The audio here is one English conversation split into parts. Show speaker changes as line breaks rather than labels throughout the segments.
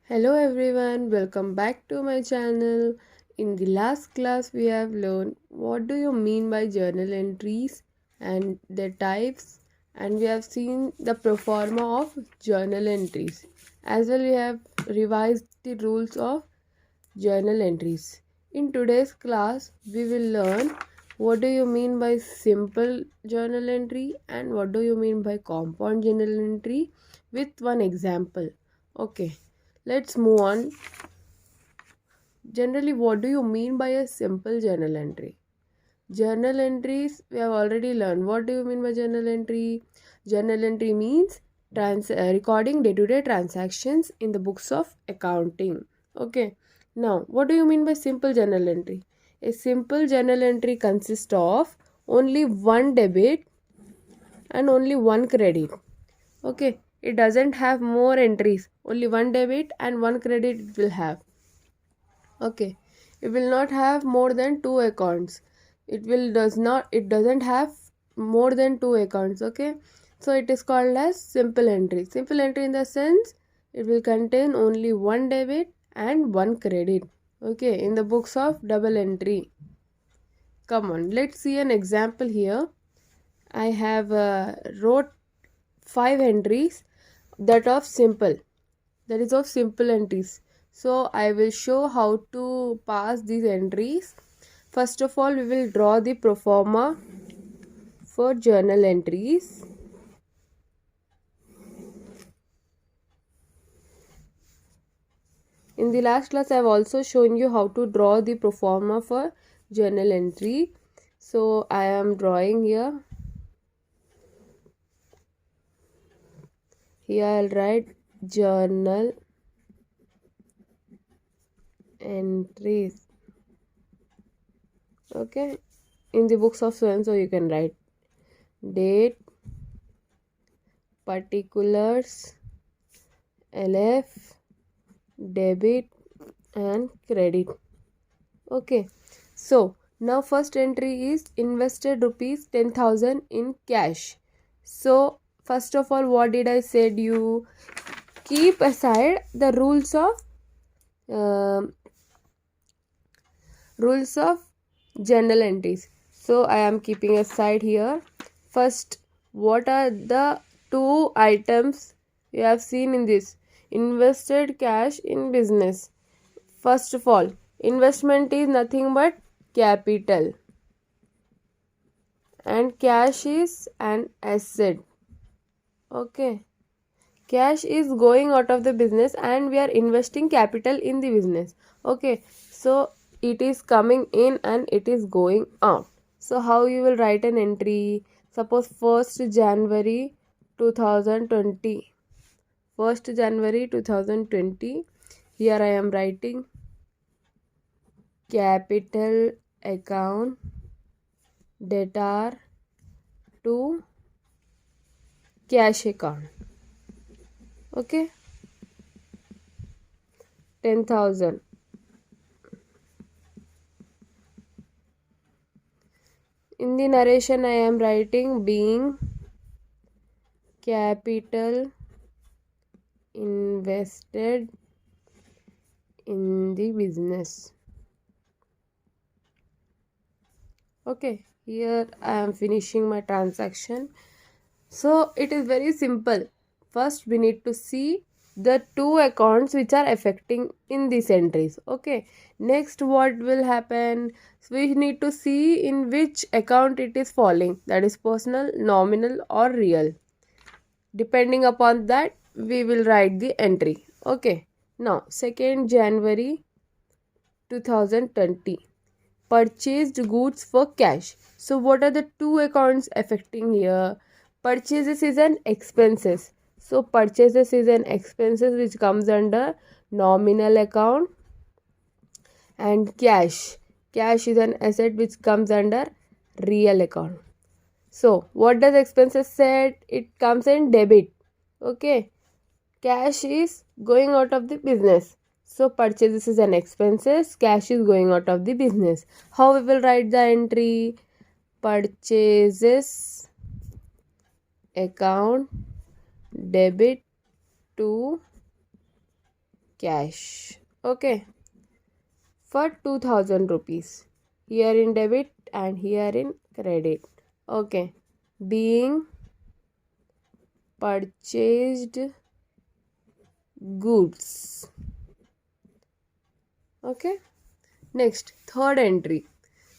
Hello everyone, welcome back to my channel. In the last class we have learned what do you mean by journal entries and their types, and we have seen the proforma of journal entries. As well we have revised the rules of journal entries. In today's class we will learn what do you mean by simple journal entry and what do you mean by compound journal entry with one example. Okay, let's move on. Generally, what do you mean by a simple journal entry? Journal entries, we have already learned. What do you mean by journal entry? Journal entry means recording day-to-day transactions in the books of accounting. Okay. Now, what do you mean by simple journal entry? A simple journal entry consists of only one debit and only one credit. Okay. It doesn't have more entries. Only one debit and one credit it will have. Okay, it will not have more than two accounts. It doesn't have more than two accounts. Okay, so it is called as simple entry. Simple entry in the sense it will contain only one debit and one credit. Okay, in the books of double entry. Come on, let's see an example here. I have wrote 5 entries that is of simple entries. So I will show how to pass these entries. First of all, we will draw the proforma for journal entries. In the last class, I have also shown you how to draw the proforma for journal entry. So I am drawing here. Here I'll write journal entries. Okay, in the books of so and so you can write date, particulars, LF, debit and credit. Okay, so now first entry is invested rupees 10,000 in cash. So first of all, what did I said? You keep aside the uh, rules of journal entries. So I am keeping aside here. First, what are the two items you have seen in this? Invested cash in business. First of all, investment is nothing but capital and cash is an asset. Okay, cash is going out of the business and we are investing capital in the business. Okay, so it is coming in and it is going out. So how you will write an entry? Suppose 1st January 2020. 1st January 2020. Here I am writing capital account debtor to cash account. Okay, 10,000. In the narration I am writing being capital invested in the business. Okay, here I am finishing my transaction. So it is very simple. First we need to see the two accounts which are affecting in these entries. Okay, next what will happen? So we need to see in which account it is falling, that is personal, nominal or real. Depending upon that we will write the entry. Okay, now 2nd January 2020, purchased goods for cash. So what are the two accounts affecting here? Purchases is an expenses. So purchases is an expenses which comes under nominal account, and cash is an asset which comes under real account. So what does expenses said? It comes in debit. Okay, cash is going out of the business. So purchases is an expenses, cash is going out of the business. How we will write the entry? Purchases account debit to cash. Okay, for 2000 rupees. Here in debit and here in credit. Okay, being purchased goods. Okay, next third entry,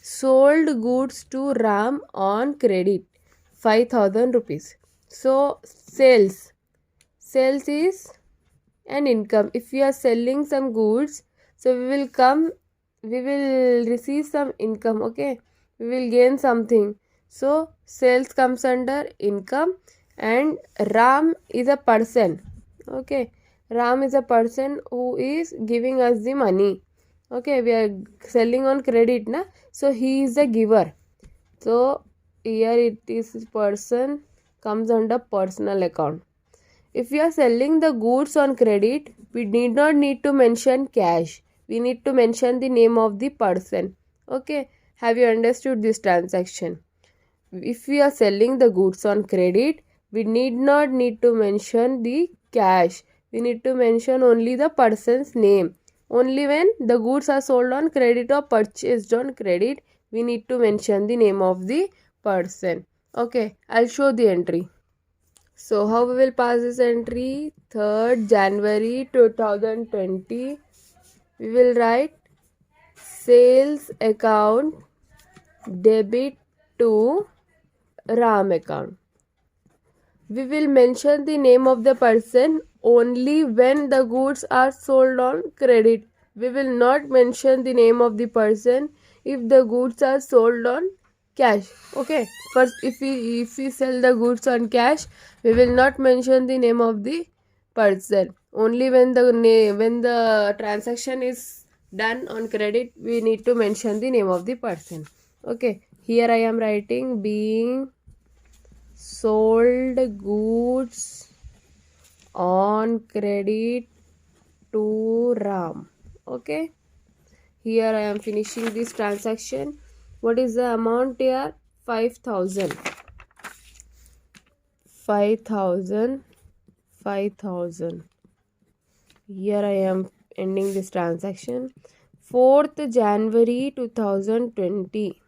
sold goods to Ram on credit, 5000 rupees. So sales is an income. If we are selling some goods, so we will receive some income. Okay, we will gain something. So sales comes under income, and Ram is a person. Okay, Ram is a person who is giving us the money. Okay, we are selling on credit na, so he is the giver. So here it is person comes under personal account. If we are selling the goods on credit, we need to mention cash. We need to mention the name of the person. Okay, have you understood this transaction? If we are selling the goods on credit, we need to mention the cash. We need to mention only the person's name. Only when the goods are sold on credit or purchased on credit, we need to mention the name of the person. Okay, I'll show the entry. So how we will pass this entry? 3rd January 2020. We will write sales account debit to Ram account. We will mention the name of the person only when the goods are sold on credit. We will not mention the name of the person if the goods are sold on cash. Okay, first if we sell the goods on cash, we will not mention the name of the person. Only when the transaction is done on credit, we need to mention the name of the person. Okay, here I am writing being sold goods on credit to Ram. Okay, here I am finishing this transaction. What is the amount here? 5000. 5000. 5000. Here I am ending this transaction. 4th January 2020.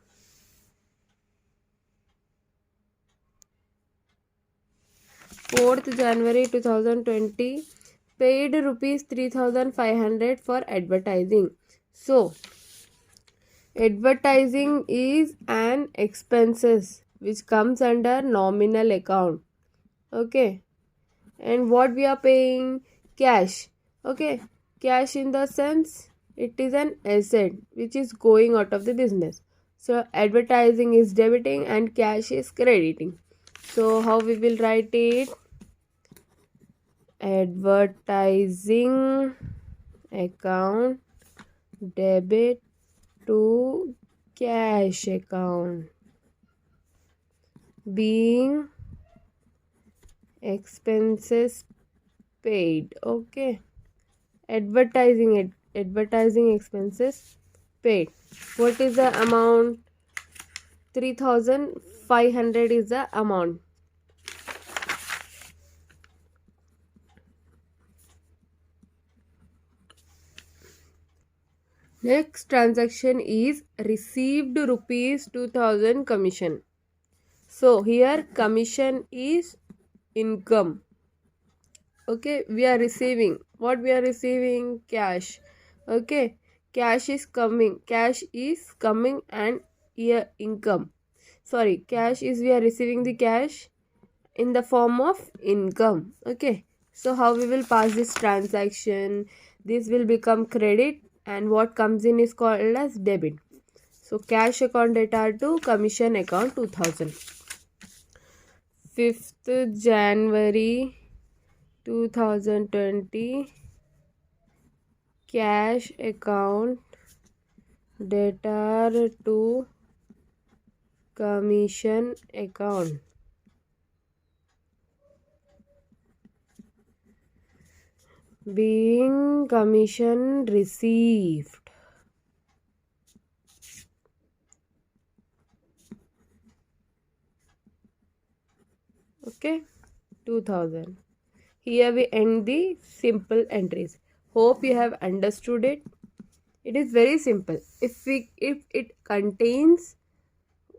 4th January 2020, paid rupees 3500 for advertising. So advertising is an expenses which comes under nominal account. Okay, and what we are paying? Cash. Okay, cash in the sense it is an asset which is going out of the business. So advertising is debiting and cash is crediting. So how we will write it? Advertising account debit to cash account, being expenses paid. Okay, advertising expenses paid. What is the amount? 3500 is the amount. Next transaction is received rupees 2000 commission. So here commission is income. Okay, we are receiving. What we are receiving? Cash. Okay, cash is coming and here income. Sorry, cash is we are receiving the cash in the form of income. Okay, so how we will pass this transaction? This will become credit and what comes in is called as debit. So cash account data to commission account 2000. 5th January 2020, cash account data to commission account. Being commission received. Okay, 2000. Here we end the simple entries. Hope you have understood it. It is very simple. If it contains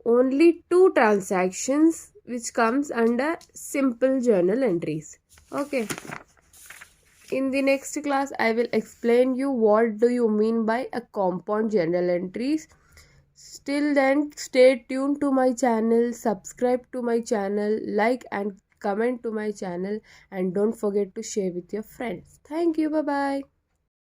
only two transactions, which comes under simple journal entries. Okay. In the next class, I will explain you what do you mean by a compound journal entries. Till then, stay tuned to my channel, subscribe to my channel, like and comment to my channel, and don't forget to share with your friends. Thank you. Bye bye.